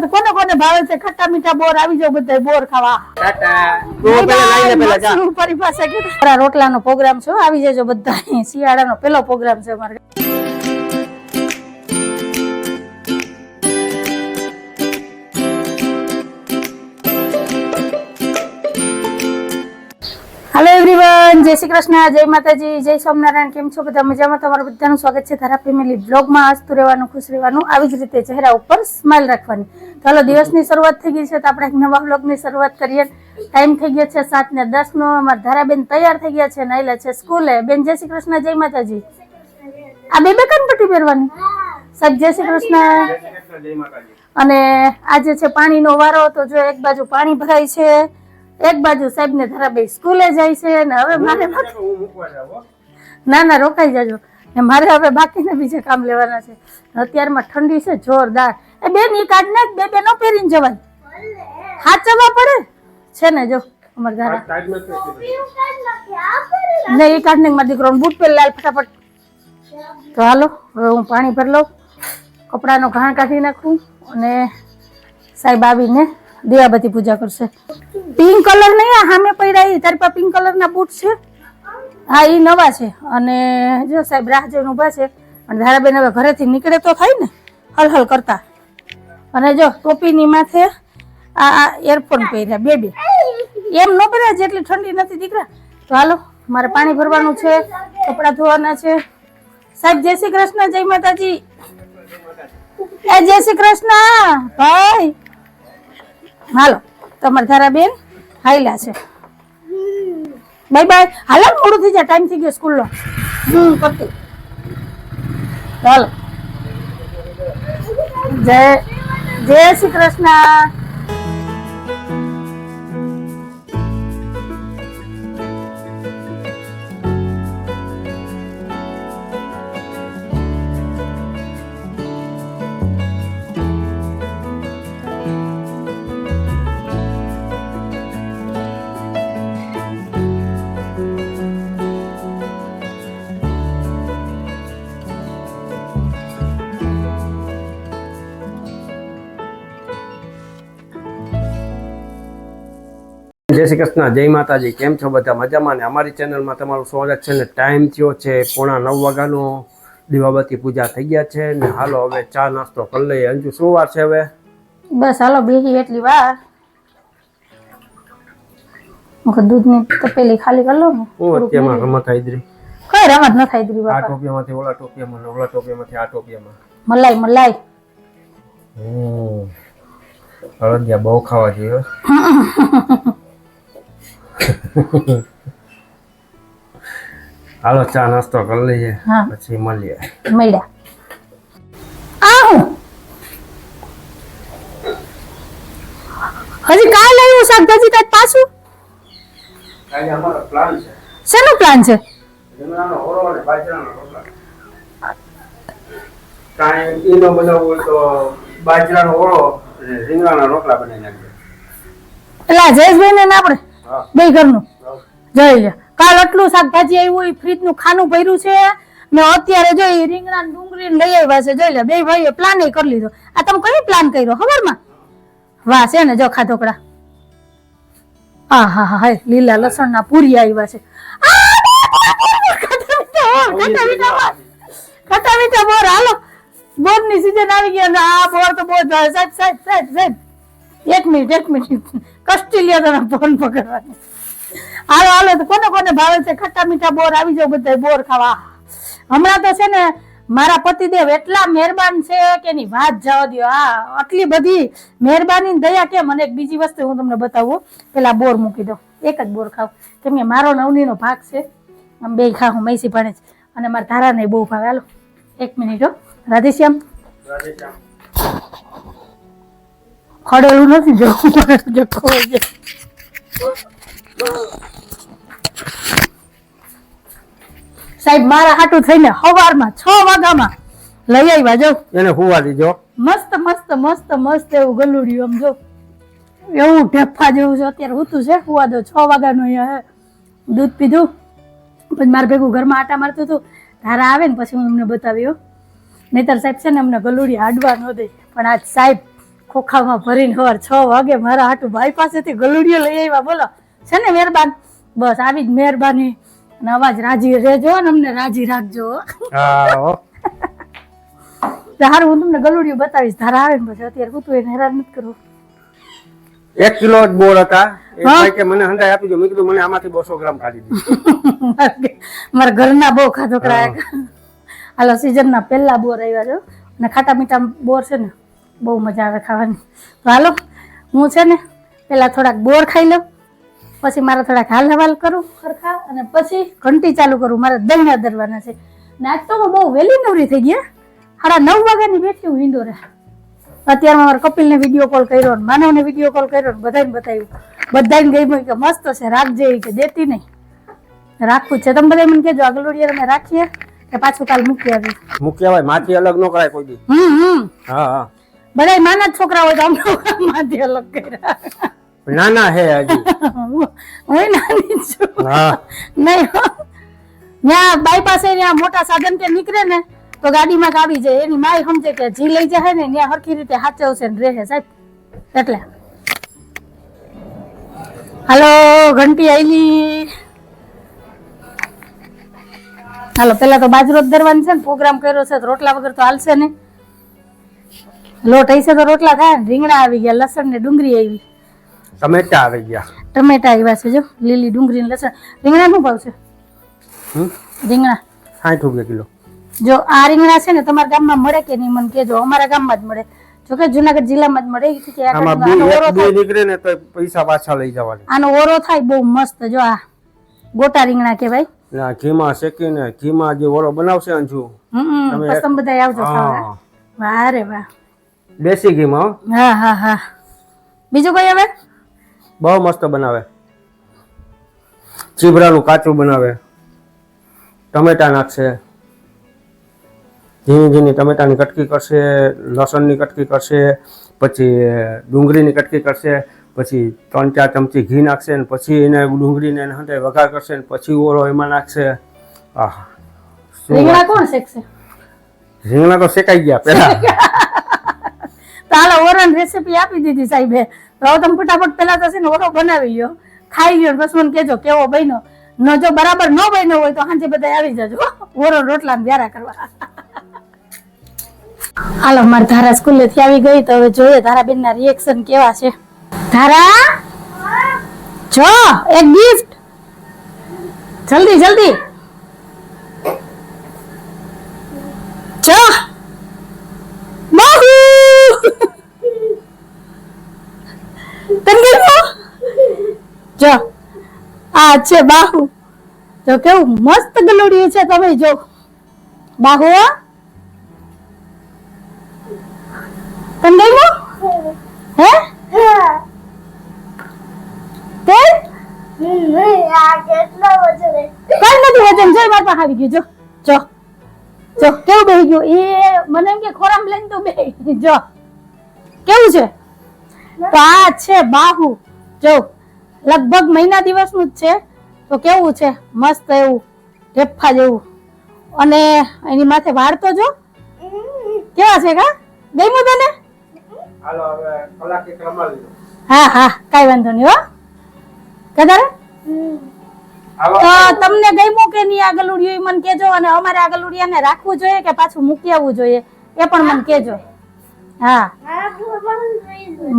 તો કોને કોને ભાવે છે ખટ્ટા મીઠા બોર? આવી જાવ બધા બોર ખાવા. રોટલાનો પ્રોગ્રામ છે, આવી જજો બધા. શિયાળાનો પેલો પ્રોગ્રામ છે અમારે. हेलो एवरीवन, जय श्री कृष्ण, जय माताजी, जय स्वामीनारायण। केम छो बधा मजामां? तमारुं बधानुं स्वागत छे धारा फેમિલી બ્લોગમાં। हसતું રહેવાનું, ખુશ રહેવાનું, આવી જ રીતે ચહેરા ઉપર સ્માઈલ રાખવાની। ચાલો, દિવસની શરૂઆત થઈ ગઈ છે તો આપણે એક નવા બ્લોગની શરૂઆત કરીએ। ટાઈમ થઈ ગયો છે 7:10 નો। અમારા ધારાબેન તૈયાર થઈ ગયા છે, નાઈલા છે સ્કૂલે। બેન જય શ્રી કૃષ્ણ, જય માતાજી। આ બે કાનપટ્ટી પહેરવાની? સાહેબ જય શ્રી કૃષ્ણ, જય માતાજી। અને આજે છે પાણીનો વારો, તો જો એક બાજુ પાણી ભરાય છે, एक बाजू साहेब ने धाराबेन स्कूले जाय छे ने हवे मारे ना ना रोकाई जाजो ने मारे हवे बाकीने बीजे काम लेवाना छे। अत्यारमा ठंडी छे जोरदार। ए बेन ई कार्ड ने बे नो पेरीने जवाय, हाचवा पड़े छे ने। जो अमर धारा ने ई कार्ड ने मार दीकरोने बूट पे लाल फटाफट। तो हालो हवे हूँ पाणी भर लઉં, कपड़ानो घाण काढी नाखું અને साहेब आवीने दियाबती पूजा करशे। पिंक कलर नहीं आ हामे पड्या, तारी पासे पिंक कलर ना बूट छे? हाँ, ई नवा छे। अने जो साहेब राह जोईने ऊभा छे, अने धाराबेन हवे घरेथी निकळे तो थाय ने हल हल करता। अने जो टोपीनी माथे आ एरफोन पहेर्या बे बे, एम न पहेर्या जेटली ठंडी नथी दीकरा। तो हालो मारे पाणी भरवानुं छे, कपड़ा धोवाना छे। साहेब जय श्री कृष्ण, जय माताजी। ए जय श्री कृष्ण भाई। हालो तमार धाराबेन हाइला छे, बाय बाय। हालो मोडું થઈ જાય, ટાઈમ થઈ ગયો સ્કૂલ નો। કરતી ચાલો, જય જય શ્રી કૃષ્ણ। जय श्री कृष्ण, जय माताजी। केम छो बधा मजामां? अमारी चेनल में तमारुं स्वागत छे। ने टाइम थयो छे 9:15 वाग्यानो। दीवाबती पूजा थई गया छे ने हालो हवे चा नास्तो કરી લઈએ। अंजू શું વાર છે હવે? बस हालो बेही એટલી વાર। મુખ દૂધની તપેલી ખાલી કરી લો ને। ઓ તેમાં રમત આઈદ્રી કઈ રમત ન થાઈદ્રી આ બાપા। ટોપિયામાંથી ઓલા ટોપિયામાં ને ઓલા ટોપિયામાંથી આ ટોપિયામાં મલાઈ મલાઈ। હળદિયા બહુ ખાવા જોઈએ। हालो चा नास्तो कर लीजिए, પછી મળીએ। મળ્યા આહું હજી કાલ આવ્યું શાકભાજી કાટ પાછું? આજે અમારો પ્લાન છે। શેનો પ્લાન છે? રીંગણાનો ઓળો અને બાજરાના રોટલા। કાંઈ ઈનો બનાવવું હોય તો બાજરાનો ઓળો અને રીંગણાના રોટલા બનાવી નાખજો। એટલે જયેશભાઈ ને આપણે બે ઘરનું જોઈ લે। કાલ આટલું શાકભાજી આવ્યું, ફ્રીજ નું ખાનું ભર્યું છે ને અત્યારે જોઈ રીંગણા ડુંગળી લઈ આવ્યા છે। જોઈ લે બે ભાઈએ પ્લાન કરી લીધો। આ તમે કયો પ્લાન કર્યો ખબરમાં? વાહ છે ને, જો ખાધોકડા। હા હા હા, લીલા લસણ ના પૂરી આવ્યા છે। ખટા મીઠા બોર। હાલો બોર ની સીઝન આવી ગઈ અને આ બોર તો બહુ સાહેબ સાહેબ સાહેબ સાહેબ એક મિનિટ કષ્ટી લ્યો તમે ફોન પકડવાની। હાલો હાલો તો કોને કોને ભાવે છે ખટ્ટા મીઠા બોર? આવી જાવ બધા બોર ખાવા। હમણાં તો છે ને મારા પતિદેવ એટલા મહેરબાન છે કે એની વાત જવા દો। હા, આટલી બધી મહેરબાની દયા કેમ? અને એક બીજી વસ્તુ હું તમને બતાવું। પેલા બોર મૂકી દો, એક જ બોર ખાવ, કેમ કે મારો નવનીનો ભાગ છે। આમ બે ખાવું, મૈસી ભાણે જ, અને મારા ધારાને બહુ ભાવે। હાલો એક મિનિટ હો। રાધેશ્યામ ખડેલું નથી જો સાહેબ મારા હાટું થઈને સવારમાં 6 વાગ્યામાં લઈ આવ્યા। જો એને હુવા દીજો। મસ્ત મસ્ત મસ્ત મસ્ત એવું ગલુડિયું, આમ જો એવું ઢેફા જેવું છે। અત્યારે હુતું છે, હુવા દો। 6 વાગ્યાનું અહીંયા દૂધ પીધું, પછી મારે ભેગું ઘરમાં આટા મારતું હતું। ધારા આવે ને પછી હું તમને બતાવ્યો। નહીતર સાહેબ છે ને અમને ગલુડી હાડવા ન દે, પણ આજ સાહેબ ખોખામાં ભરીને સવાર 6 વાગે મારા હાટુ ભાઈ પાસેથી ગલુડિયો લઈ આવ્યા. બોલો છે ને મહેરબાન, બસ આવી જ મહેરબાની. અને અવાજ રાજી રહેજો ને અમને રાજી રાખજો. હા હો. હારું હું તમને ગલુડિયું બતાવીશ. ધારા આવે ને પછી અત્યારે કૂતું એને હેરાન નથી કરવું. 1 કિલો જ બોર હતા. એ ભાઈ કે મને હંડાઈ આપી દો. મેં કીધું મને આમાંથી 200 ગ્રામ કાઢી દો. મારા ઘરના બહુ ખાધો કરાયા. હાલો સીઝનના પહેલા બોર આવ્યા છો અને ખાટા મીઠા બોર છે ને બહુ મજા આવે ખાવાની. તો હાલો હું છે ને પેલા થોડાક બોર ખાઈ લઉં, પછી મારે થોડાક હાલ હવાલ કરું ખરખા, અને પછી ઘંટી ચાલુ કરું. મારે દહીંના દરવાના છે ને આજ તો હું બહુ વહેલી નવરી થઈ ગયા. 9:30 વાગ્યાની બેઠી હું હિંડોરે. અત્યારમાં મારે કપિલને વિડીયો કોલ કર્યો, માનવને વિડીયો કોલ કર્યો, બધાને બતાવ્યું. બધાને ગઈ કે મસ્ત છે, રાખજે કે દેતી નહીં. રાખવું છે. તમે બધા મને કહેજો આગળ અમે રાખીએ કે પાછું કાલ મૂકી આવીએ. મૂકી આવાય, માથી અલગ ન કરાય કોઈ દી. હા હા, બધા નાના છોકરા હોય તો અમને માથી અલગ કર્યા. નાના હે હજી. હું નાની છું. હા નહીં ત્યાં બાયપાસ ત્યાં મોટા સાધન કે નીકળે ને તો ગાડીમાં આવી જાય. એની માય સમજે કે જી લઈ જાય ને ત્યાં હરખી રીતે સાચવશે ને રહે સાહેબ. એટલે હાલો ઘંટી આઈલી. હાલો પેલા તો બાજરો જ દરવાની છે ને, પ્રોગ્રામ કર્યો છે તો રોટલા વગર તો હાલશે નહીં. લોટ હશે તો રોટલા થાય ને. રીંગણા આવી ગયા, લસણ ને ડુંગળી આવી, ટમેટા આવી ગયા, ટમેટા આવ્યા છે. જો લીલી ડુંગળી ને લસણ. રીંગણા નું ભાવ છે? રીંગણા 60 રૂપિયા કિલો. જો આ રીંગણા છે ને તમારા ગામમાં મળે કે નહીં મને કહેજો. અમારા ગામમાં જ મળે, જોકે જુનાગઢ જિલ્લામાં જ મળે. આમાં બે નીકળે ને તો પૈસા પાછા લઈ જવાના. આનો ઓરો થાય બહુ મસ્ત. જો આ ગોટા રીંગણા કહેવાય. ઘીમાં શેકીને ઘીમાં જે ઓરો બનાવશે અંજુ. તમે બધા આવજો ખાવા. વાહ રે વાહ. દેશી ઘીમાં. હા હા હા. બીજું કઈ હવે? બહુ મસ્ત બનાવે. ચીબરાનું કાચું બનાવે, ટમેટા નાખશે, ઝીણી ઝીણી ટમેટાની કટકી કરશે, લસણની કટકી કરશે, પછી ડુંગળીની કટકી કરશે, પછી 3-4 ચમચી ઘી નાખશે ને પછી એને ડુંગળીને હંતે વઘાર કરશે ને પછી ઓરો એમાં નાખશે. આહ, રીંગણા કોણ શેકશે? રીંગણા તો શેકાઈ ગયા પેલા. તો હાલો ઓરોની રેસીપી આપી દીધી સાહેબે. તો હવે તમે ફટાફટ પેલા તો છે ને ઓરો બનાવી લ્યો, ખાઈ લ્યો, પછી મને કહેજો કેવો બન્યો. ન જો બરાબર ન બન્યો હોય તો સાંજે બધા આવી જજો ઓરો રોટલા વ્યારા કરવા. હાલો મારી ધારા સ્કૂલે થી આવી ગઈ. તો હવે જોઈએ ધારાબેન ના રિએક્શન કેવા છે. ધારા જો એક ગિફ્ટ, જલ્દી જલ્દી જો. બાહુ તને જો આ છે બાહુ. જો કેવું મસ્ત ગલુડિયું છે. તમે જો બાહુ તને ગમ્યું હે? તે કઈ નથી વજન. જો મારા પાસે આવી ગયું. જો જો જો કેવું બેહી ગયું. એ મને એમ કે ખોરામ લઈને તો બેહી. જો કેવું છે. તો આ છે બાહુ. જો લગભગ મહિના દિવસનું જ છે. તો કેવું છે મસ્ત એવું ઢેફા જેવું. અને એની માથે વાળ તો જો કેવા છે. કા ગમ્યું તને? હાલો હવે કલાક એક રમા લીધો. હા હા કઈ વાંધો નહીં હો. કદારે તો તમને ગમ્યું કે નહીં આ ગલુડિયું મને કહેજો. અને અમારે આ ગલુડિયાને રાખવું જોઈએ કે પાછું મૂકી આવવું જોઈએ એ પણ મને કહેજો. હા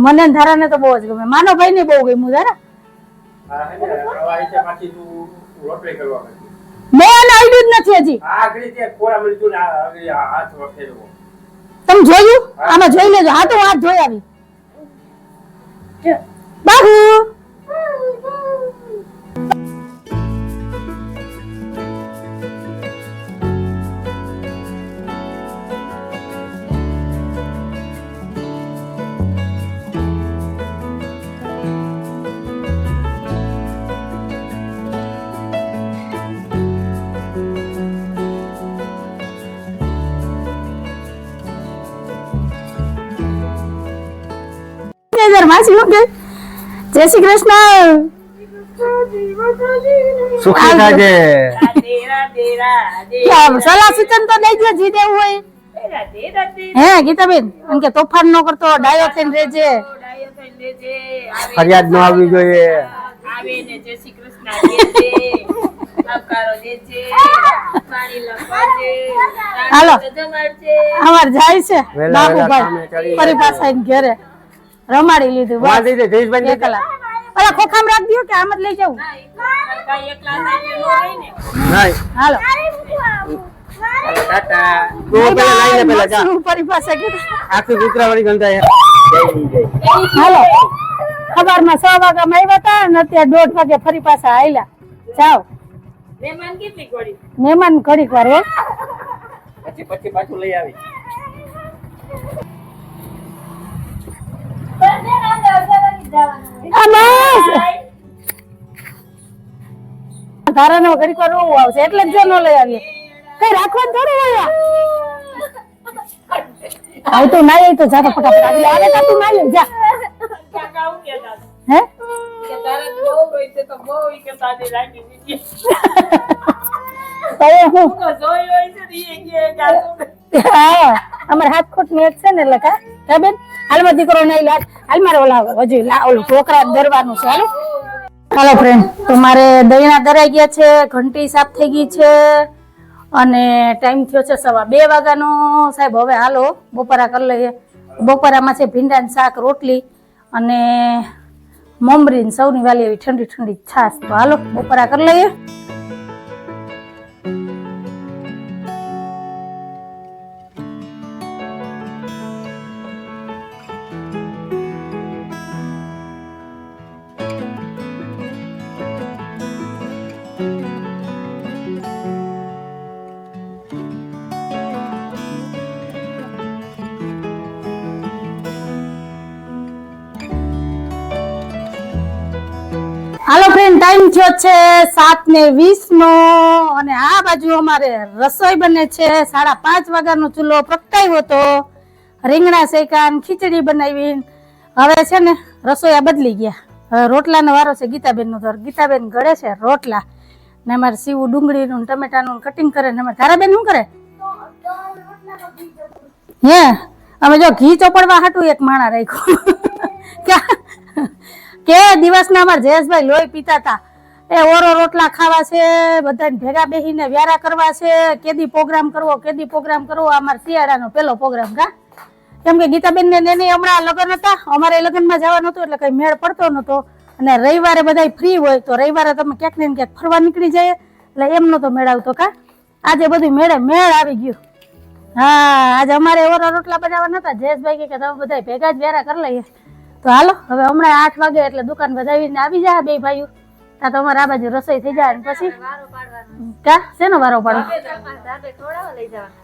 મને ધારાને તો બહુ જ ગમે. માનો ભાઈ ને બહુ ગમ્યું. ધારા મેં એને આઈડ્યું જ નથી હજી. તમે જોયું? આમાં જોઈ લેજો. હા તો હું હાથ જોઈ આવી. બાહુ માસી ઓકે. જય શ્રી કૃષ્ણ. સુખી થાજે. સલાહ સૂચન તો દઈ દે જી દેવું હોય. હે ગીતાબેન એમ કે તોફાન નો કરતો, ડાયો થઈને રહેજે. ફરિયાદ ન આવવી જોઈએ. હાલો અમાર જાય છે વેલા વેલા બાબુભાઈ કામે કરી. ફરી પાછા આઈને ઘરે રમાડી લીધું વાહ બસ. દીદી જયેશભાઈ એક કલાક ઓલા ખોખામ રાખ દ્યો કે આમ જ લઈ જાઉં. નહીં હાલો ટાટા તું પેલા લઈને પેલા જા શું ફરી પાછા કીધું. આખી કૂતરાવાળી ગંધાય. હાલો સવારમાં 6 વાગ્યામાં આવ્યા હતા ને અત્યારે 1:30 વાગે ફરી પાછા આયલા. જાઓ મહેમાન ઘડીક વાર હો. પછી પાછું લઈ આવી. ધારાનો ઘડીક વાર રોવું આવશે એટલે જ જો ન લઈ આવીએ. કઈ રાખવાનું થોડું હોય. હવે તું નાઈ તો જા તો ફટાફટ આગળ આવે તો તું નાઈ જા. હે તો હું હા અમારે હાથ ખોટ ની એક છે ને એટલે કા બેન હાલમાં દીકરો નહીં લાગ હાલ મારે ઓલા હજુ ઓલું ઢોકળા દરવાનું છે. હાલો હાલો ફ્રેન્ડ તો મારે દહીંના દરાઈ ગયા છે, ઘંટી સાફ થઈ ગઈ છે અને ટાઈમ થયો છે 2:15 વાગ્યાનો. સાહેબ હવે હાલો બપોરા કરી લઈએ. બપોરામાં છે ભીંડાનું શાક, રોટલી અને મમરીને સૌની વાલી એવી ઠંડી ઠંડી છાશ. તો હાલો બપોરા કરી લઈએ. હાલો ફ્રેન્ડ ટાઈમ થયો છે 7:20 નો અને આ બાજુ અમારે રસોઈ બને છે. 5:30 વાગ્યાનો ચૂલો પ્રગટાવ્યો હતો, રીંગણા શેકાન, ખીચડી બનાવી. હવે છે ને રસોઈયા બદલી ગયા. હવે રોટલાનો વારો છે ગીતાબેન નો. ગીતાબેન ઘડે છે રોટલા ને અમારે સીવું ડુંગળીનું ટમેટાનું કટિંગ કરે ને અમારે ધારાબેન શું કરે હે અમે જો ઘી ચોપડવા હાટું એક માણા રાખ્યું. કે દિવસના અમાર જયેશભાઈ લોહી પીતા હતા. એ ઓરો રોટલા ખાવા છે, બધાને ભેગા બેહીને વ્યારા કરવા છે, કેદી પ્રોગ્રામ કરવો. અમાર શિયાળાનો પહેલો પ્રોગ્રામ કા કેમ કે ગીતાબેન ને એને હમણાં લગ્ન હતા, અમારે લગ્નમાં જવાનું હતું એટલે કઈ મેળ પડતો નતો. અને રવિવારે બધા ફ્રી હોય તો રવિવારે તમે ક્યાંક ને ક્યાંક ફરવા નીકળી જાય એટલે એમ નતો મેળ આવતો કા. આજે બધું મેળ આવી ગયું. હા આજે અમારે ઓરો રોટલા બનાવવા નતા. જયેશભાઈ કે તમે બધા ભેગા જ વ્યારા કરી લઈએ. તો હાલો હવે હમણાં 8 વાગે એટલે દુકાન વધાવીને આવી જાય બે ભાઈઓ. તા તો અમારે આ બાજુ રસોઈ થઈ જાય પછી કા શેનો વારો પાડો.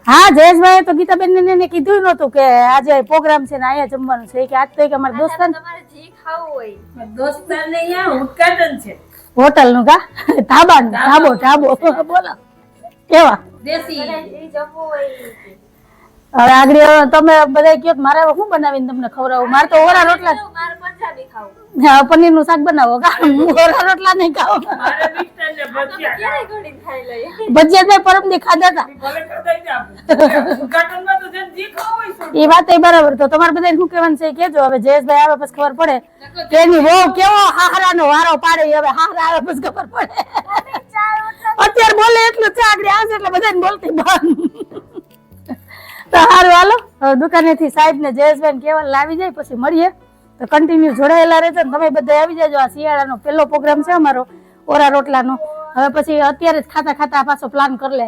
હા જયેશભાઈ તો ગીતાબેન ને કીધું નતું કે આજે પ્રોગ્રામ છે ને અહીંયા જમવાનું છે કે આજ તો કે અમારા હોટલ નું કા ઢાબો બોલો કેવા હવે આગળ તમે બધા કયો મારે શું બનાવીને તમને ખવડાવું. મારે તો ઓરા રોટલા હા પનીર નું શાક બનાવો કા ઓરા રોટલા નહીં ખાઓ. ભજીયા પરમ દી ખાધા હતા એ વાત બરાબર. તો તમારે બધા શું કહેવાનું છે કેજો. હવે જયેશભાઈ આવે પછી ખબર પડે કે એની બહુ કેવો હાહરાનો વારો પાડે. હવે હાહરા આવે પછી ખબર પડે. અત્યારે બોલે એટલું છે આગળ આવશે એટલે બધાને બોલતી બંધ. તો સારું હાલો હવે દુકાનેથી સાહેબ ને જયેશભાઈ કેવલ લાવી જાય પછી મળીએ. તો કન્ટિન્યુ જોડાયેલા રહેજો ને તમે બધા આવી જાજો. આ શિયાળાનો પહેલો પ્રોગ્રામ છે અમારો ઓરા રોટલાનો. હવે પછી અત્યારે જ ખાતા પાછો પ્લાન કરી લે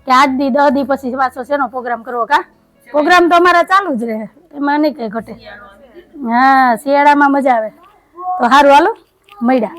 કે 8 દી 10 દી પછી પાછો શેનો પ્રોગ્રામ કરવો કા. પ્રોગ્રામ તો અમારા ચાલુ જ રહે એમાં નહીં કઈ ઘટે. હા શિયાળામાં મજા આવે. તો સારું હાલો મળ્યા.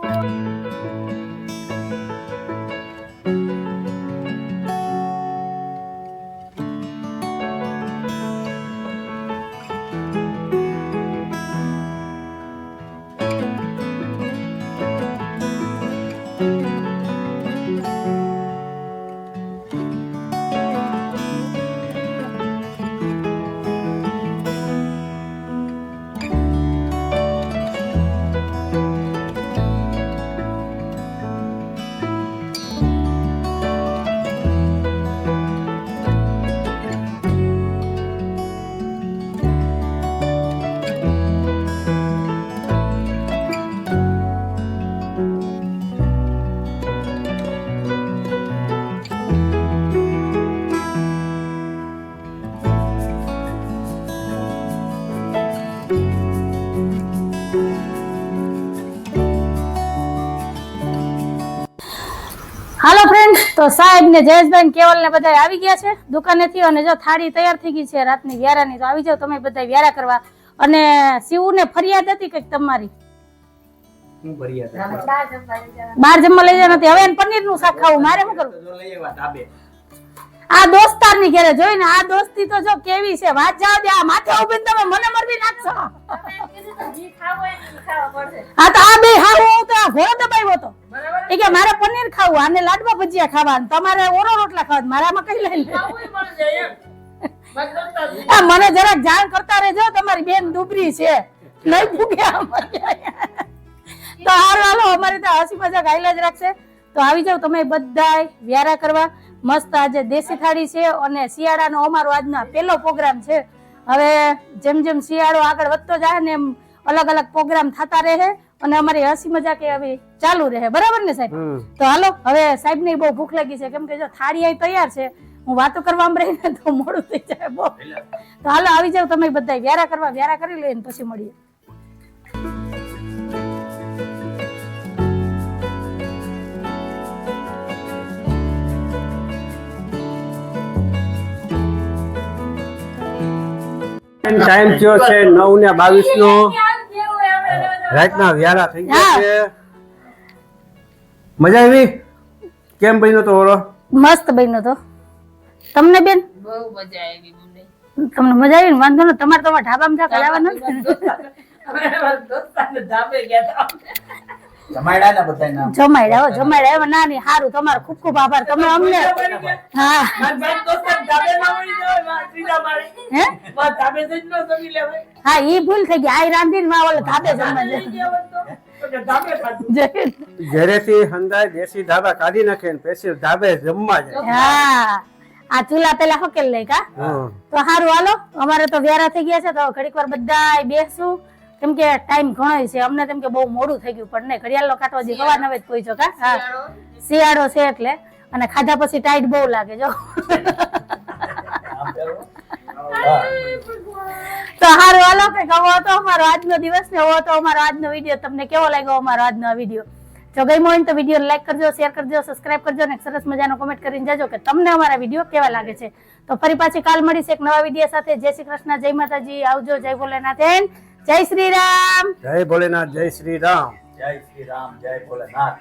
તો સાહેબ ને જયેશભાઈ ને કેવલ ને બધા આવી ગયા છે દુકાનેથી અને જો થાળી તૈયાર થઈ ગઈ છે રાતની વ્યારાની. તો આવી જાવ તમે બધા વ્યારા કરવા. અને શિવ ને ફરિયાદ હતી કઈક તમારી બહાર જમવા લઈ જવા નથી. હવે પનીર નું શાક ખાવું મારે શું કરવું? આ દોસ્તાર ની ઘરે જોઈને આ દોસ્તી તો જો કેવી છે વાત જાવ દે. આ માથે ઉભીને તમે મને મરવી નાખશો. હા તો આ બે હાવ હું તો ઘોડો દબાવ્યો હતો એ કે મારે પનીર ખાવું આને લાડવા ભજીયા ખાવા તમારે ઓરો રોટલા ખાવા મારામાં કઈ લઈ લે. મને જરાક જાણ કરતા રહેજો તમારી બેન દુબરી છે નહીં ભૂગ્યા. તો હાલો અમારે તો હસી મજાક હાઈલા જ રાખશે. તો આવી જાવ તમે બધાય વ્યારા કરવા. મસ્ત આજે દેશી થાળી છે અને શિયાળાનો અમારો આજનો પહેલો પ્રોગ્રામ છે. હવે જેમ જેમ શિયાળો આગળ વધતો જાય ને એમ અલગ અલગ પ્રોગ્રામ થતા રહે અને અમારી હસી મજાક હવે ચાલુ રહે. બરાબર ને સાહેબ? તો હાલો હવે સાહેબ ને બહુ ભૂખ લાગી છે કેમ કે જો થાળી અહીં તૈયાર છે. હું વાતો કરવામાં રહી ને તો મોડું થઈ જાય બહુ. તો હાલો આવી જાવ તમે બધા વ્યારા કરવા. વ્યારા કરી લઈને પછી મળીએ. ટાઈમ થયો છે 9:22 નો. રાતના વ્યારા થઈ ગયા છે. મજા આવી? કેમ બન્યો તો ઓરો? મસ્ત બન્યો તો. તમને બેન? બહુ મજા આવી મને. તમને મજા આવી ને? વાંધો ન. તમારે તમારા ઢાબામાં જા કરાવવાનું જમાડ્યા ના ની સારું. તમારો ખૂબ ખૂબ આભાર. તમે અમને હા હા ઈ ભૂલ થઈ ગઈ. આ રાંધીને માં ઓલે ધાબે જમવા ઘરેથી હંદાય દેશી ધાબા કાઢી નાખે ને સ્પેશિયલ ધાબે જમવા જાય. હા આ ચૂલા પેલા હકેલ લઈ કા. તો સારું હાલો અમારે તો વ્યારા થઈ ગયા છે. તો ઘડીક વાર બધા બેસું કેમ કે ટાઈમ ઘણો છે અમને. તેમ કે બહુ મોડું થઈ ગયું પણ નહીં ઘડિયાળનો કાંટો હજી હવા નવે જ કોઈ છો કા. હા શિયાળો છે એટલે. અને ખાધા પછી ટાઈટ બહુ લાગે જો. તો સારું હાલો કે કહો તો અમારો આજનો દિવસ ને એવો તો અમારો આજનો વિડીયો. તમને કેવો લાગ્યો અમારો આજનો વિડીયો? જો ગમ્યો હોય તો વિડીયો લાઈક કરજો, શેર કરજો, સબસ્ક્રાઇબ કરજો અને સરસ મજાનો કોમેન્ટ કરીને જજો કે તમને અમારા વિડીયો કેવા લાગે છે. તો ફરી પાછી કાલ મળીશ એક નવા વિડીયો સાથે. જય શ્રી કૃષ્ણ, જય માતાજી, આવજો, જય ભોલેનાથ, જય શ્રી રામ. જય ભોલેનાથ, જય શ્રી રામ, જય શ્રી રામ, જય ભોલેનાથ.